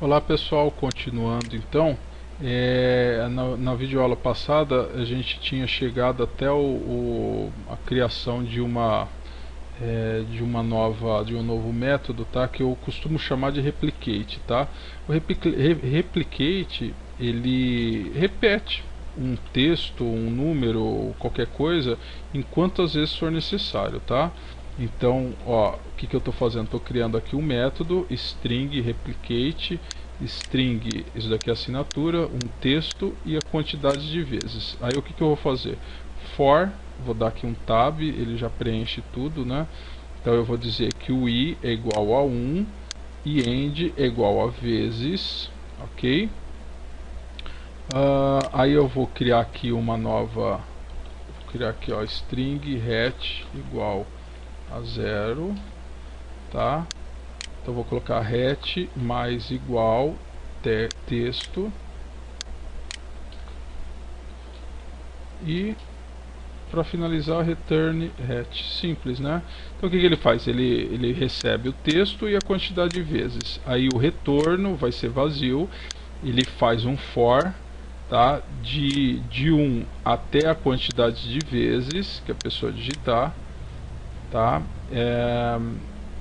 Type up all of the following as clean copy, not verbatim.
Olá pessoal, continuando então, na videoaula passada a gente tinha chegado até a criação de um novo método, tá? Que eu costumo chamar de replicate, tá? Replicate ele repete um texto, um número, ou qualquer coisa, em quantas vezes for necessário, tá? Então, ó, o que eu estou fazendo? Estou criando aqui um método string replicate, string, isso daqui é assinatura, um texto e a quantidade de vezes. Aí o que eu vou fazer? For, vou dar aqui um tab, ele já preenche tudo, né? Então eu vou dizer que o i é igual a 1 e end é igual a vezes, ok? Aí eu vou criar aqui uma nova, vou criar aqui ó, string hat igual a 0, tá? Então vou colocar hat mais igual texto e para finalizar return hat, simples, né? Então o que ele faz? Ele recebe o texto e a quantidade de vezes. Aí o retorno vai ser vazio. Ele faz um for, tá? De 1 até a quantidade de vezes que a pessoa digitar, tá?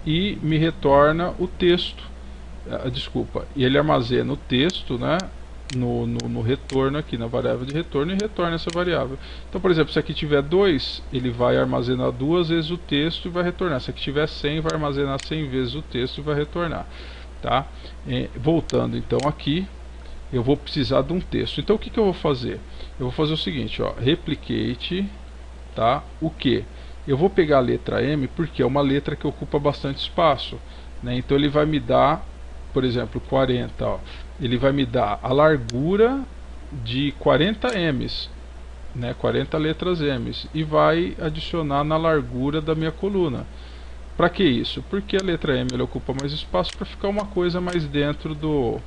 E me retorna o texto. Desculpa, e ele armazena o texto, né? No retorno aqui, na variável de retorno, e retorna essa variável. Então, por exemplo, se aqui tiver 2, ele vai armazenar 2 vezes o texto e vai retornar. Se aqui tiver 100, vai armazenar 100 vezes o texto e vai retornar. Tá? Voltando então aqui, eu vou precisar de um texto. Então o que eu vou fazer? Eu vou fazer o seguinte, ó, replicate, tá? O que? Eu vou pegar a letra M porque é uma letra que ocupa bastante espaço, né? Então ele vai me dar, por exemplo, 40, ó, ele vai me dar a largura de 40 M's, né? 40 letras M's, e vai adicionar na largura da minha coluna. Para que isso? Porque a letra M ela ocupa mais espaço para ficar uma coisa mais dentro do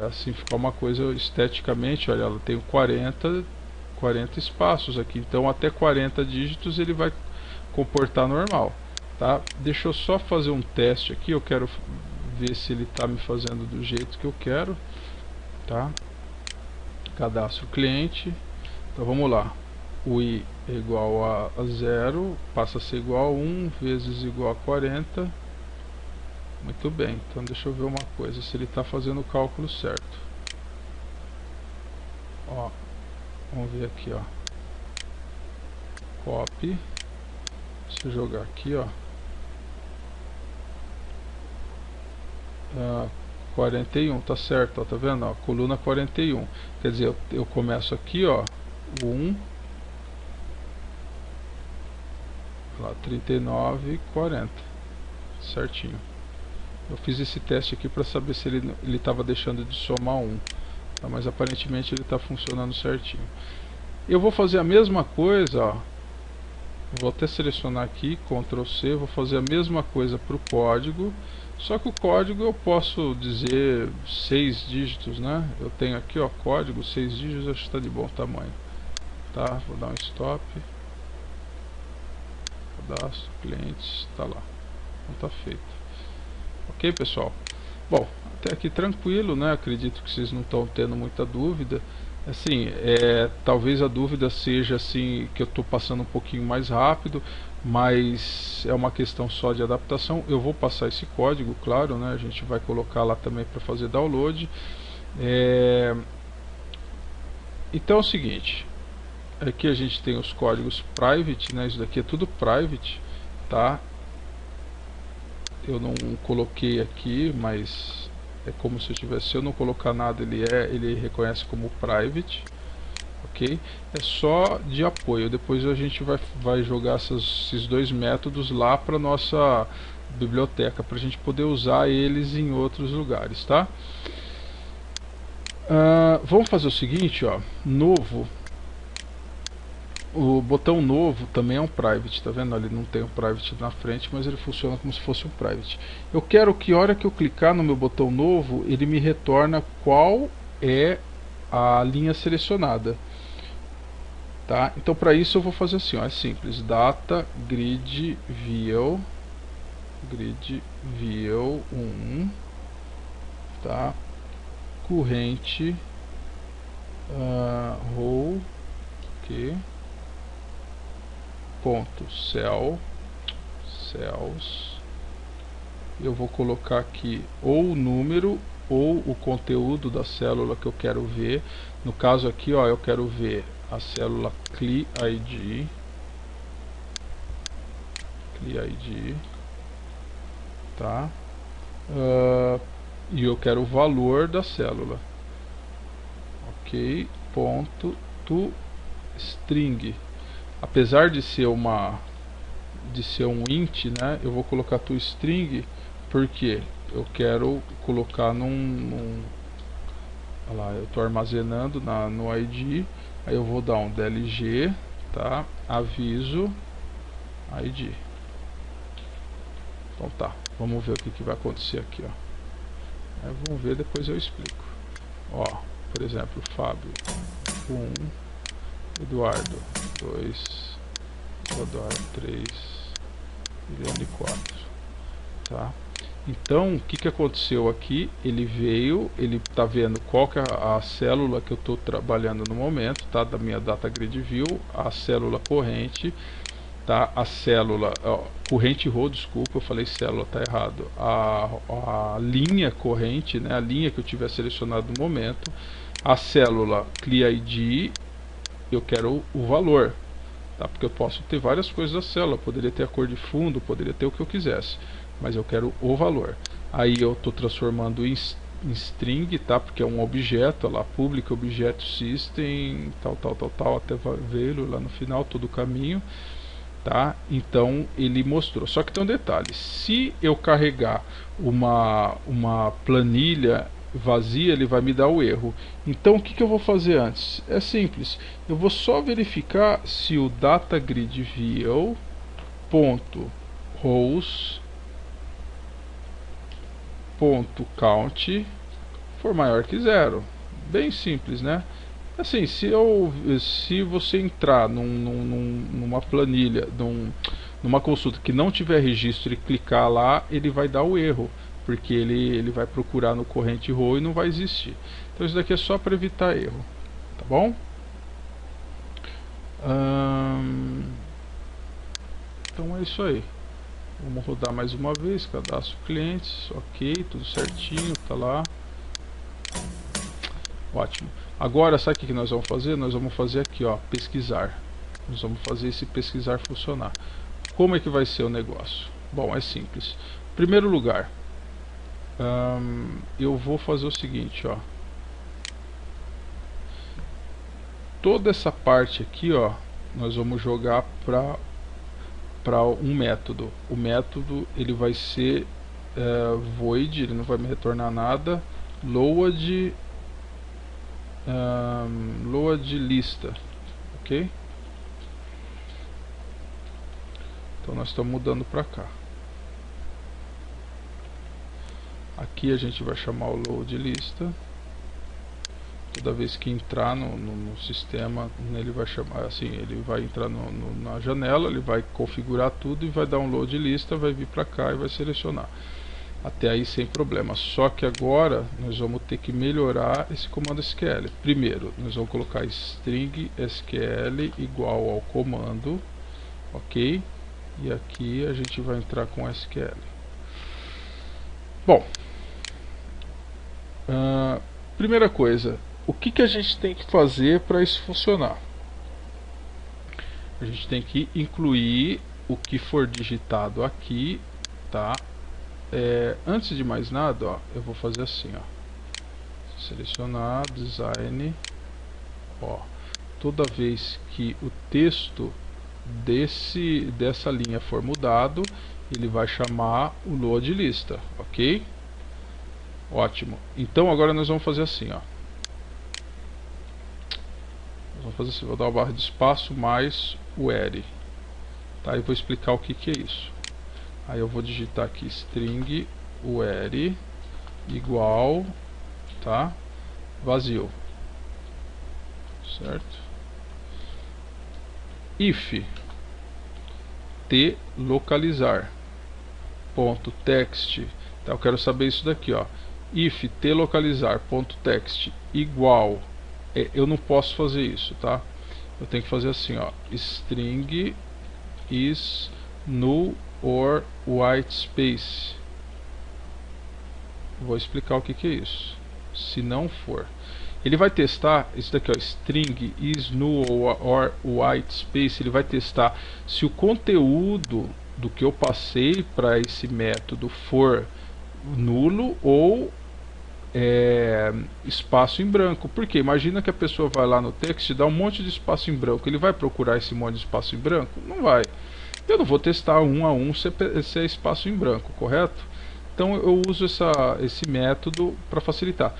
assim, ficar uma coisa esteticamente, olha, ela tem 40 espaços aqui, então até 40 dígitos ele vai comportar normal, tá? Deixa eu só fazer um teste aqui, eu quero ver se ele está me fazendo do jeito que eu quero, tá? Cadastro cliente, então vamos lá, o i é igual a 0, passa a ser igual a 1 vezes igual a 40. Muito bem, então deixa eu ver uma coisa, se ele está fazendo o cálculo certo. Ó, vamos ver aqui, ó. Copy. Se eu jogar aqui, ó. 41, tá certo, ó, tá vendo? Ó, coluna 41. Quer dizer, eu começo aqui, ó. 1, lá, 39 e 40. Certinho. Eu fiz esse teste aqui para saber se ele estava deixando de somar 1. Tá, mas aparentemente ele está funcionando certinho. Eu vou fazer a mesma coisa, ó. Vou até selecionar aqui, Ctrl C, vou fazer a mesma coisa para o código, só que o código eu posso dizer 6 dígitos, né? Eu tenho aqui, ó, código 6 dígitos, acho que está de bom tamanho. Tá, vou dar um stop. Cadastro, clientes, tá lá. Então tá feito. Ok, pessoal? Bom, até aqui tranquilo, né? Acredito que vocês não estão tendo muita dúvida. Assim, talvez a dúvida seja assim que eu estou passando um pouquinho mais rápido, mas é uma questão só de adaptação. Eu vou passar esse código, claro, né? A gente vai colocar lá também para fazer download. Então é o seguinte, aqui a gente tem os códigos private, né? Isso daqui é tudo private, tá? Eu não coloquei aqui, mas é como se eu tivesse, se eu não colocar nada, ele reconhece como private, ok? É só de apoio. Depois a gente vai jogar esses dois métodos lá para nossa biblioteca, para a gente poder usar eles em outros lugares, tá? Vamos fazer o seguinte, ó, novo. O botão novo também é um private, tá vendo? Ele não tem um private na frente, mas ele funciona como se fosse um private. Eu quero que a hora que eu clicar no meu botão novo, ele me retorna qual é a linha selecionada. Tá? Então para isso eu vou fazer assim, ó, é simples, data grid view 1, tá? Corrente row, ok, ponto cells, eu vou colocar aqui ou o número ou o conteúdo da célula que eu quero ver. No caso aqui, ó, eu quero ver a célula CLI-ID, tá? E eu quero o valor da célula, ok, ponto to string. Apesar de ser um int, né, eu vou colocar to string porque eu quero colocar olha lá, eu estou armazenando no ID, aí eu vou dar um dlg, tá, aviso ID. Então tá, vamos ver o que vai acontecer aqui, ó. Vamos ver, depois eu explico. Ó, por exemplo, Fábio 1, Eduardo 2, Eduardo 3, Eliane 4, tá? Então, o que aconteceu aqui? Ele veio, ele está vendo qual que é a célula que eu estou trabalhando no momento, tá? Da minha data grid view, a célula corrente, tá? A célula corrente row, desculpa, eu falei célula, tá errado. A linha corrente, né? A linha que eu tiver selecionado no momento, a célula CLI-ID, eu quero o valor, tá? Porque eu posso ter várias coisas da célula, poderia ter a cor de fundo, poderia ter o que eu quisesse, mas eu quero o valor. Aí eu estou transformando em string, tá? Porque é um objeto, lá, public object system, tal, até veio lá no final, todo o caminho, tá? Então ele mostrou. Só que tem um detalhe: se eu carregar uma planilha vazia, ele vai me dar o erro. Então o que eu vou fazer antes? É simples, eu vou só verificar se o data grid view ponto rows ponto count for maior que 0. Bem simples, né? Assim, se você entrar numa planilha, numa consulta que não tiver registro e clicar lá, ele vai dar o erro, porque ele vai procurar no corrente row e não vai existir. Então isso daqui é só para evitar erro, tá bom? Então é isso aí. Vamos rodar mais uma vez, cadastro clientes, ok, tudo certinho, tá lá. Ótimo. Agora, sabe o que nós vamos fazer? Nós vamos fazer aqui, ó, pesquisar. Nós vamos fazer esse pesquisar funcionar. Como é que vai ser o negócio? Bom, é simples. Em primeiro lugar, eu vou fazer o seguinte, ó. Toda essa parte aqui, ó, nós vamos jogar para um método. O método ele vai ser void, ele não vai me retornar nada. Load lista, ok? Então nós estamos mudando para cá. Aqui a gente vai chamar o load lista. Toda vez que entrar no sistema, ele vai chamar assim, ele vai entrar na janela, ele vai configurar tudo e vai dar um load lista, vai vir para cá e vai selecionar. Até aí sem problema. Só que agora nós vamos ter que melhorar esse comando SQL. Primeiro, nós vamos colocar string SQL igual ao comando, ok? E aqui a gente vai entrar com SQL. Bom, primeira coisa, o que a gente tem que fazer para isso funcionar? A gente tem que incluir o que for digitado aqui, tá? Antes de mais nada, ó, eu vou fazer assim, ó. Selecionar design, ó. Toda vez que o texto dessa linha for mudado, ele vai chamar o load lista, ok? Ótimo. Então agora nós vamos fazer assim, ó. Nós vamos fazer assim, vou dar uma barra de espaço mais o Eri, tá? E vou explicar o que é isso. Aí eu vou digitar aqui string Eri igual, tá? Vazio, certo? If t localizar ponto text, tá? Eu quero saber isso daqui, ó. if tlocalizar.text igual, eu não posso fazer isso, tá? Eu tenho que fazer assim, ó, string is null or white space. Vou explicar o que é isso. Se não for, ele vai testar isso daqui, ó, string is null or white space. Ele vai testar se o conteúdo do que eu passei para esse método for nulo ou espaço em branco. Porque imagina que a pessoa vai lá no text e dá um monte de espaço em branco. Ele vai procurar esse monte de espaço em branco? Não vai. Eu não vou testar um a um se é espaço em branco, correto? Então eu uso esse método para facilitar.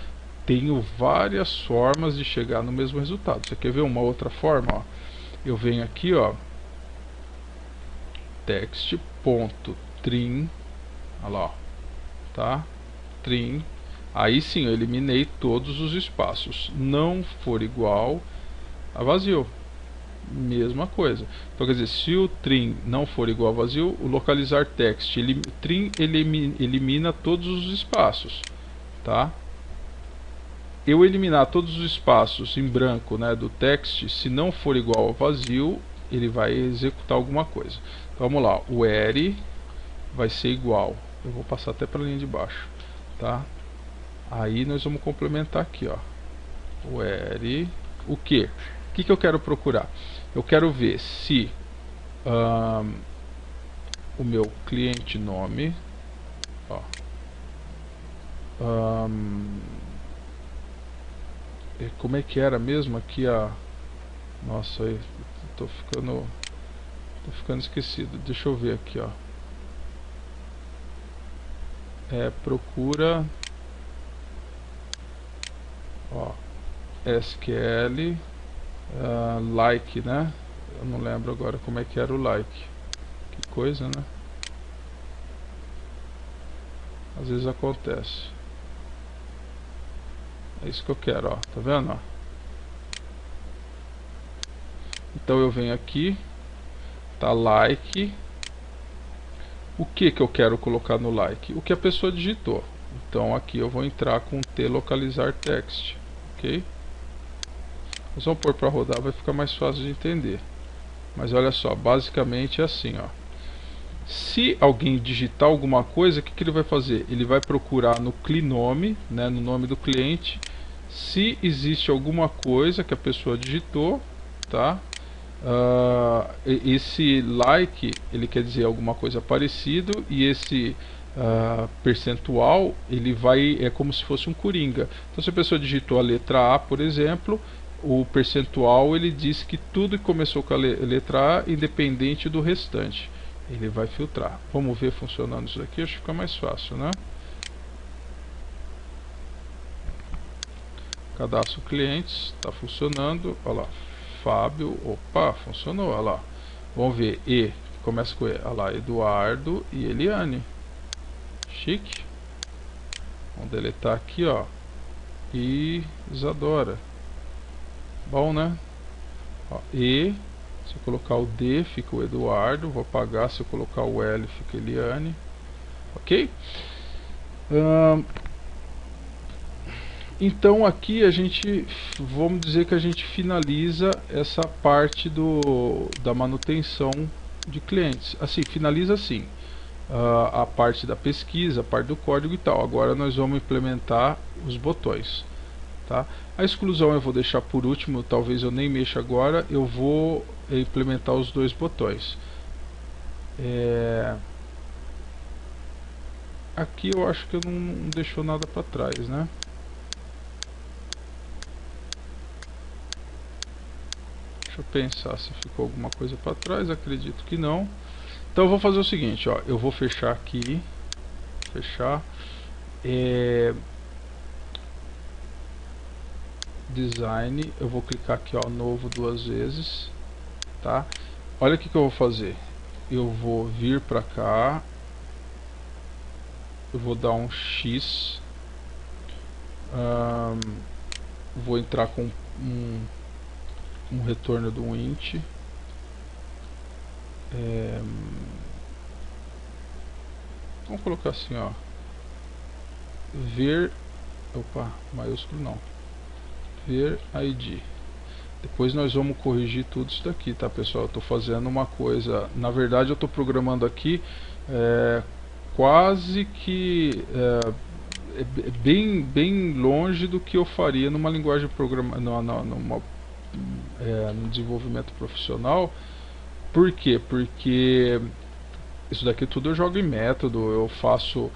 Tenho várias formas de chegar no mesmo resultado. Você quer ver uma outra forma? Ó? Eu venho aqui, ó, text.trim, olha lá, ó, tá? Trim. Aí sim, eu eliminei todos os espaços. Não for igual a vazio. Mesma coisa. Então quer dizer, se o trim não for igual a vazio, o localizar text trim elimina todos os espaços, tá? Eu eliminar todos os espaços em branco, né, do text, se não for igual a vazio, ele vai executar alguma coisa. Então vamos lá, o where vai ser igual. Eu vou passar até para a linha de baixo, tá? Aí nós vamos complementar aqui, ó. Where o que? O que eu quero procurar? Eu quero ver se o meu cliente nome, ó, como é que era mesmo aqui a... Nossa, aí tô ficando esquecido. Deixa eu ver aqui, ó. Procura, ó, SQL like, né? Eu não lembro agora como é que era o like. Que coisa, né? Às vezes acontece. É isso que eu quero, ó. Tá vendo, ó? Então eu venho aqui, tá like. O que eu quero colocar no like? O que a pessoa digitou. Então aqui eu vou entrar com tlocalizar text, ok? Nós vamos pôr para rodar, vai ficar mais fácil de entender. Mas olha só, basicamente é assim, ó. Se alguém digitar alguma coisa, o que ele vai fazer? Ele vai procurar no clinome, né, no nome do cliente, se existe alguma coisa que a pessoa digitou, tá? Esse like, ele quer dizer alguma coisa parecido, e esse percentual, ele vai, é como se fosse um coringa. Então se a pessoa digitou a letra A, por exemplo, o percentual ele diz que tudo que começou com a letra A, independente do restante, ele vai filtrar. Vamos ver funcionando isso aqui, acho que fica mais fácil, né? Cadastro clientes, está funcionando, olha lá. Fábio, opa, funcionou, olha lá. Vamos ver, E, começa com E, olha lá, Eduardo e Eliane. Chique. Vamos deletar aqui, ó. E Isadora. Bom, né? Ó, E, se eu colocar o D, fica o Eduardo. Vou apagar, se eu colocar o L, fica Eliane. Ok? Então aqui a gente, vamos dizer que a gente finaliza essa parte da manutenção de clientes. Assim, finaliza assim, a parte da pesquisa, a parte do código e tal. Agora nós vamos implementar os botões, tá? A exclusão eu vou deixar por último, talvez eu nem mexa agora. Eu vou implementar os dois botões. Aqui eu acho que eu não deixou nada para trás, né? Deixa eu pensar se ficou alguma coisa para trás, acredito que não. Então eu vou fazer o seguinte, ó, eu vou fechar aqui, fechar, design, eu vou clicar aqui, ó, novo duas vezes, tá? Olha o que eu vou fazer, eu vou vir para cá, eu vou dar um X, vou entrar com um retorno do int, vamos colocar assim, ó, ver, opa, maiúsculo não, ver ID. Depois nós vamos corrigir tudo isso daqui, tá, pessoal? Eu estou fazendo uma coisa, na verdade eu estou programando aqui quase que bem longe do que eu faria numa linguagem no desenvolvimento profissional. Por quê? Porque isso daqui tudo eu jogo em método, eu faço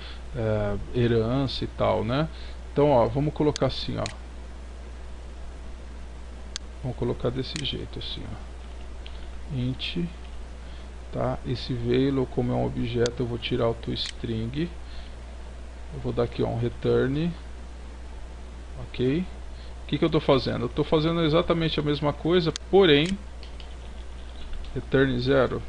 herança e tal, né? Então, ó, vamos colocar assim, ó. Vamos colocar desse jeito, assim, ó. Int, tá? Esse veio, como é um objeto, eu vou tirar o toString. Eu vou dar aqui, ó, um return. Ok? O que eu estou fazendo? Eu estou fazendo exatamente a mesma coisa, porém, return 0.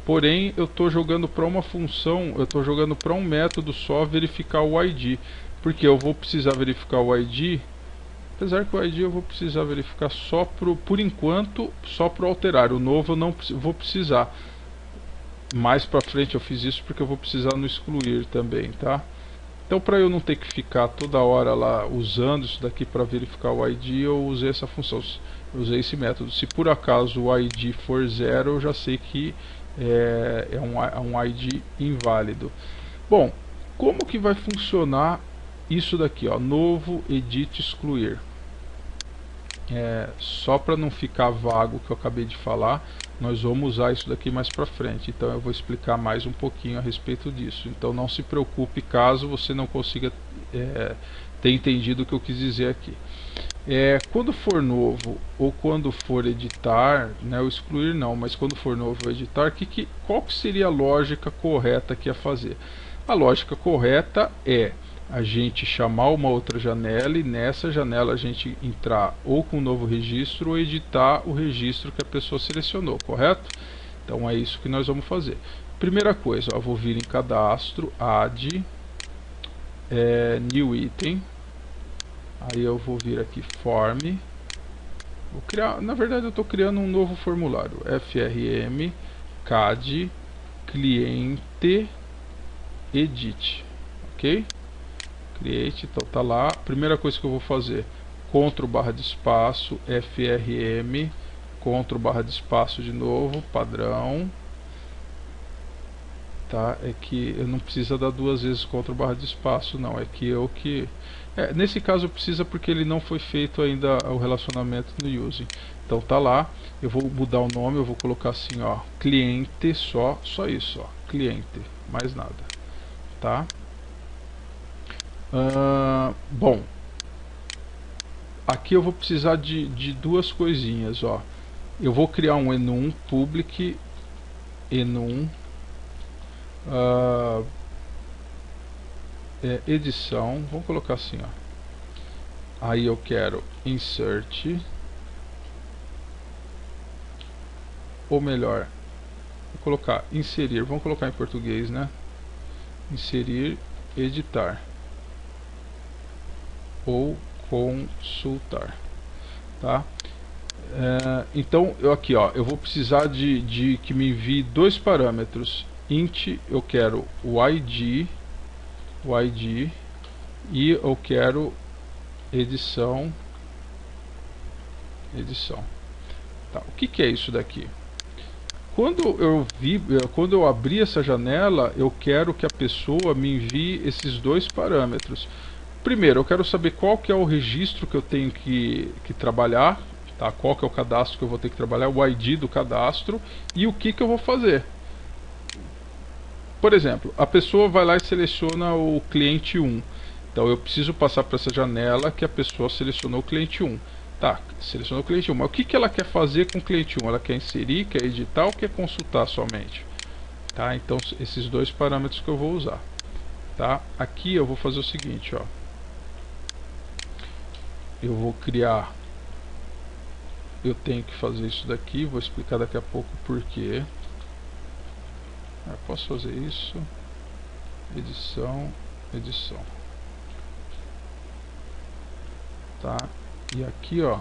Porém, eu estou jogando para uma função, eu estou jogando para um método só verificar o ID. Porque eu vou precisar verificar o ID, apesar que o ID eu vou precisar verificar só por enquanto, só para alterar. O novo eu não vou precisar. Mais para frente eu fiz isso porque eu vou precisar no excluir também, tá? Então, para eu não ter que ficar toda hora lá usando isso daqui para verificar o ID, eu usei essa função, eu usei esse método. Se por acaso o ID for 0, eu já sei que é um ID inválido. Bom, como que vai funcionar isso daqui, ó, novo edit excluir? Só para não ficar vago o que eu acabei de falar, nós vamos usar isso daqui mais para frente. Então eu vou explicar mais um pouquinho a respeito disso. Então não se preocupe caso você não consiga ter entendido o que eu quis dizer aqui. Quando for novo ou quando for editar, né, o excluir não, mas quando for novo ou editar, qual que seria a lógica correta aqui a fazer? A lógica correta é a gente chamar uma outra janela e nessa janela a gente entrar ou com um novo registro ou editar o registro que a pessoa selecionou, correto? Então é isso que nós vamos fazer. Primeira coisa, ó, vou vir em cadastro, add, new item, aí eu vou vir aqui form, vou criar, na verdade eu estou criando um novo formulário, frm cad cliente edit, ok? Create, então tá lá. Primeira coisa que eu vou fazer, Ctrl barra de espaço, frm, Ctrl barra de espaço de novo, padrão. Tá? É que eu não precisa dar duas vezes Ctrl barra de espaço, não. É que eu que... nesse caso precisa porque ele não foi feito ainda o relacionamento no using. Então tá lá. Eu vou mudar o nome, eu vou colocar assim, ó, cliente só isso, ó, cliente, mais nada. Tá? Bom, aqui eu vou precisar de duas coisinhas, ó. Eu vou criar um enum public enum edição, vamos colocar assim, ó. Aí eu quero insert, ou melhor, vou colocar inserir, vamos colocar em português, né? Inserir, editar ou consultar, tá? Então eu aqui, ó, eu vou precisar de que me envie dois parâmetros. Int, eu quero o ID e eu quero edição. Tá, o que é isso daqui? Quando eu abrir essa janela, eu quero que a pessoa me envie esses dois parâmetros. Primeiro, eu quero saber qual que é o registro que eu tenho que trabalhar, tá? Qual que é o cadastro que eu vou ter que trabalhar, o ID do cadastro e o que eu vou fazer. Por exemplo, a pessoa vai lá e seleciona o cliente 1. Então eu preciso passar para essa janela que a pessoa selecionou o cliente 1. Tá, selecionou o cliente 1. Mas o que ela quer fazer com o cliente 1? Ela quer inserir, quer editar ou quer consultar somente? Tá, então esses dois parâmetros que eu vou usar. Tá? Aqui eu vou fazer o seguinte, ó. Eu vou criar, eu tenho que fazer isso daqui, vou explicar daqui a pouco por quê. Posso fazer isso, edição, tá? E aqui, ó,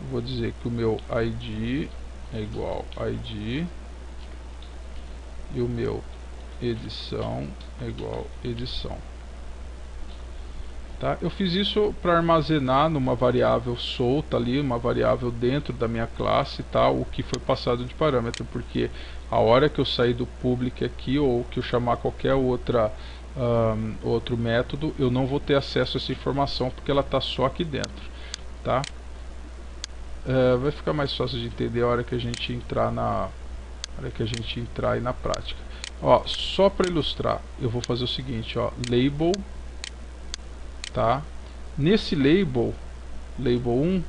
eu vou dizer que o meu ID é igual ID e o meu edição é igual edição. Tá? Eu fiz isso para armazenar numa variável solta ali, uma variável dentro da minha classe, tá? O que foi passado de parâmetro, porque a hora que eu sair do public aqui ou que eu chamar qualquer outro método, eu não vou ter acesso a essa informação porque ela está só aqui dentro, tá? Vai ficar mais fácil de entender a hora que a gente entrar aí na prática. Ó, só para ilustrar, eu vou fazer o seguinte, ó, label, tá? Nesse label 1,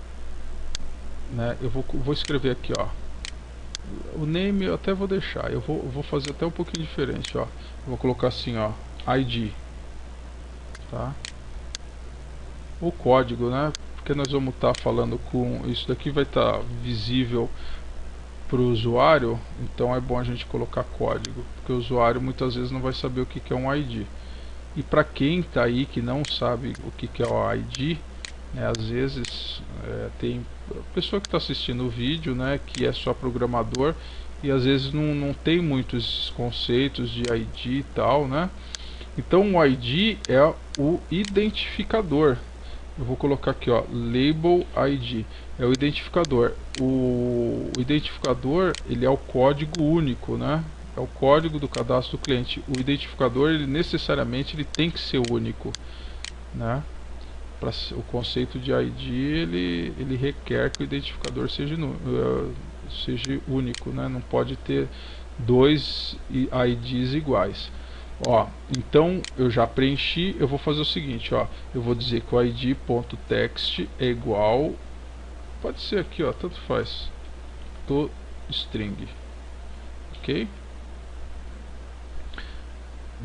né, eu vou escrever aqui, ó, o name eu até vou deixar, eu vou fazer até um pouquinho diferente, ó, eu vou colocar assim, ó, ID, tá? O código, né, porque nós vamos estar falando com, isso daqui vai estar visível para o usuário, então é bom a gente colocar código, porque o usuário muitas vezes não vai saber o que é um ID. E para quem está aí que não sabe o que é o ID, né, às vezes tem pessoa que está assistindo o vídeo, né, que é só programador e às vezes não tem muitos conceitos de ID e tal, né? Então o ID é o identificador. Eu vou colocar aqui, ó, label ID é o identificador. O identificador, ele é o código único, né? É o código do cadastro do cliente. O identificador, ele necessariamente ele tem que ser único, né? O conceito de ID, ele requer que o identificador seja único, né? Não pode ter dois IDs iguais. Ó, então eu já preenchi, eu vou fazer o seguinte, ó, eu vou dizer que o id.text é igual, pode ser aqui, ó, tanto faz, toString, ok?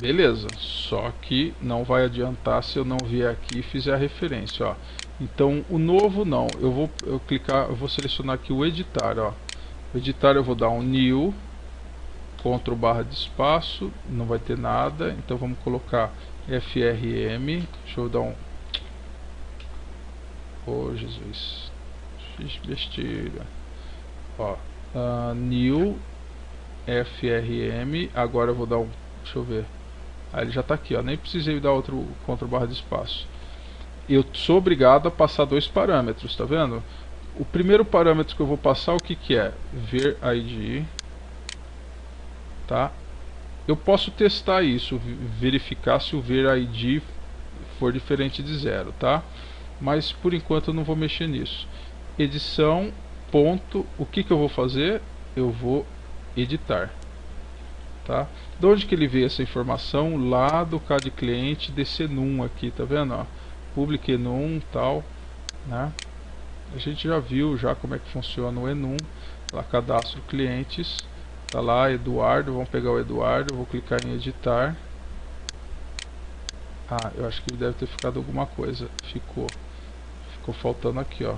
Beleza, só que não vai adiantar se eu não vier aqui e fizer a referência, ó. Então o novo não, eu vou selecionar aqui o editar, ó. O editar eu vou dar um new, Ctrl barra de espaço, não vai ter nada, então vamos colocar frm, deixa eu dar um, oh Jesus, fiz besteira, ó, new frm, agora eu vou dar um, deixa eu ver, ele já está aqui, ó, nem precisei dar outro Ctrl barra de espaço. Eu sou obrigado a passar dois parâmetros, tá vendo? O primeiro parâmetro que eu vou passar, o que é? Ver ID, tá? Eu posso testar isso, verificar se o ver ID for diferente de 0, tá? Mas por enquanto eu não vou mexer nisso. Edição, ponto, o que eu vou fazer? Eu vou editar, tá? De onde que ele vê essa informação? Lá do CAD cliente desse enum aqui, tá vendo? Ó? Public enum, tal, né? A gente já viu já como é que funciona o enum, lá cadastro clientes. Tá lá, Eduardo, vamos pegar o Eduardo, vou clicar em editar. Ah, eu acho que deve ter ficado alguma coisa. Ficou faltando aqui, ó.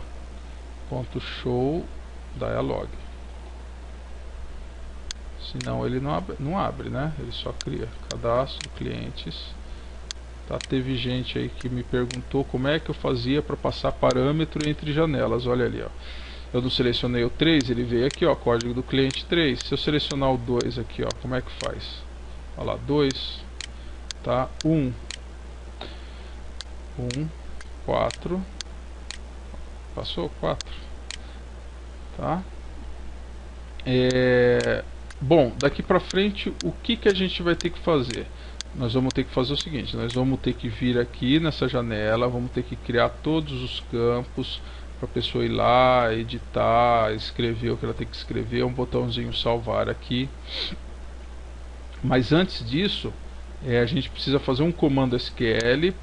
Ponto show dialog. Senão ele não abre, né? Ele só cria cadastro, clientes. Tá, teve gente aí que me perguntou como é que eu fazia para passar parâmetro entre janelas. Olha ali, ó. Eu não selecionei o 3, ele veio aqui, ó, código do cliente 3. Se eu selecionar o 2 aqui, ó, como é que faz? Olha lá, 2, tá? 1, 4, passou 4, tá? Bom, daqui pra frente, o que a gente vai ter que fazer? Nós vamos ter que fazer o seguinte, nós vamos ter que vir aqui nessa janela, vamos ter que criar todos os campos, para a pessoa ir lá, editar, escrever o que ela tem que escrever, um botãozinho salvar aqui. Mas antes disso, a gente precisa fazer um comando SQL.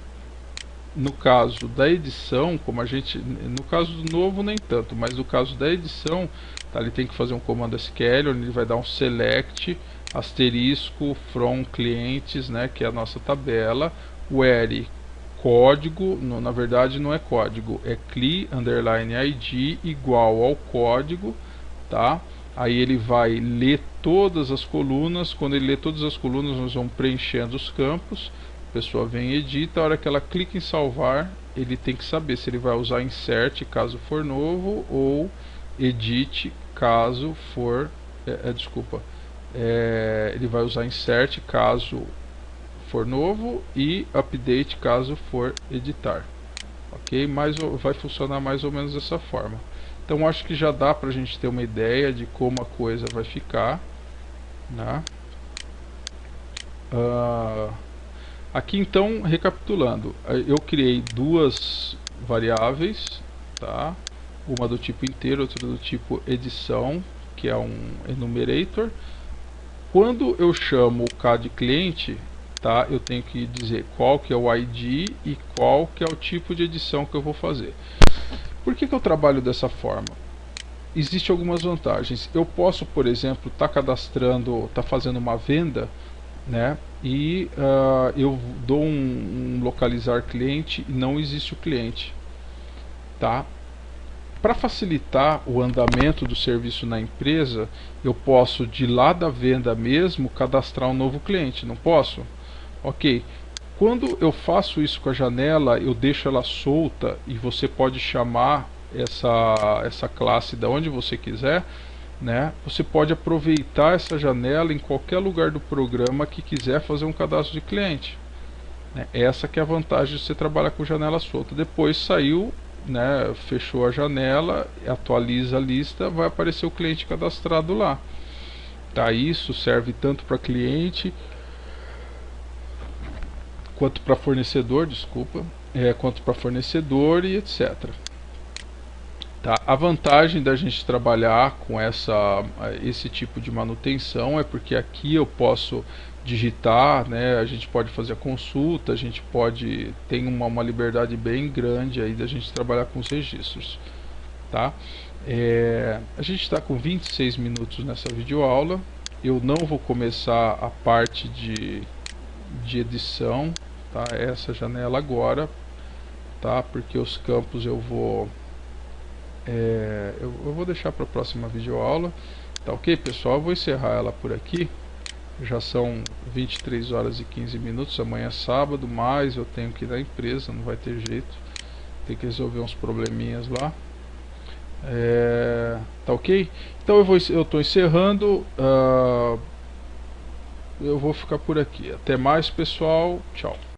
No caso da edição, como a gente, no caso do novo nem tanto, mas no caso da edição, tá, ele tem que fazer um comando SQL, onde ele vai dar um select, asterisco, from clientes, né, que é a nossa tabela, where código, na verdade não é código, é cli underline id igual ao código, tá? Aí ele vai ler todas as colunas. Quando ele lê todas as colunas, nós vamos preenchendo os campos. A pessoa vem e edita. A hora que ela clica em salvar, ele tem que saber se ele vai usar insert caso for novo ou edit caso for, ele vai usar insert caso for novo e update caso for editar. Ok? Mas vai funcionar mais ou menos dessa forma. Então acho que já dá para a gente ter uma ideia de como a coisa vai ficar, né? Aqui então, recapitulando, eu criei duas variáveis, tá? Uma do tipo inteiro, outra do tipo edição, que é um enumerator. Quando eu chamo o K de cliente, tá? Eu tenho que dizer qual que é o ID e qual que é o tipo de edição que eu vou fazer. Por que eu trabalho dessa forma? Existem algumas vantagens. Eu posso, por exemplo, estar cadastrando, fazendo uma venda, né? E eu dou um localizar cliente e não existe o cliente, tá? Para facilitar o andamento do serviço na empresa, eu posso de lá da venda mesmo cadastrar um novo cliente, não posso? Ok. Quando eu faço isso com a janela, eu deixo ela solta e você pode chamar essa classe da onde você quiser, né? Você pode aproveitar essa janela em qualquer lugar do programa que quiser fazer um cadastro de cliente, né? Essa que é a vantagem de você trabalhar com janela solta. Depois saiu, né, fechou a janela, atualiza a lista, vai aparecer o cliente cadastrado lá. Tá, isso serve tanto para cliente quanto para fornecedor, desculpa, quanto para fornecedor e etc. Tá? A vantagem da gente trabalhar com esse tipo de manutenção é porque aqui eu posso digitar, né? A gente pode fazer a consulta, a gente pode tem uma liberdade bem grande aí da gente trabalhar com os registros, tá? A gente está com 26 minutos nessa videoaula. Eu não vou começar a parte de edição, tá? Essa janela agora, tá? Porque os campos eu vou deixar para a próxima videoaula, tá ok, pessoal? Eu vou encerrar ela por aqui. Já são 23 horas e 15 minutos. Amanhã é sábado, mas eu tenho que ir na empresa, não vai ter jeito. Tem que resolver uns probleminhas lá. Tá ok? Então eu estou encerrando. Eu vou ficar por aqui. Até mais, pessoal. Tchau.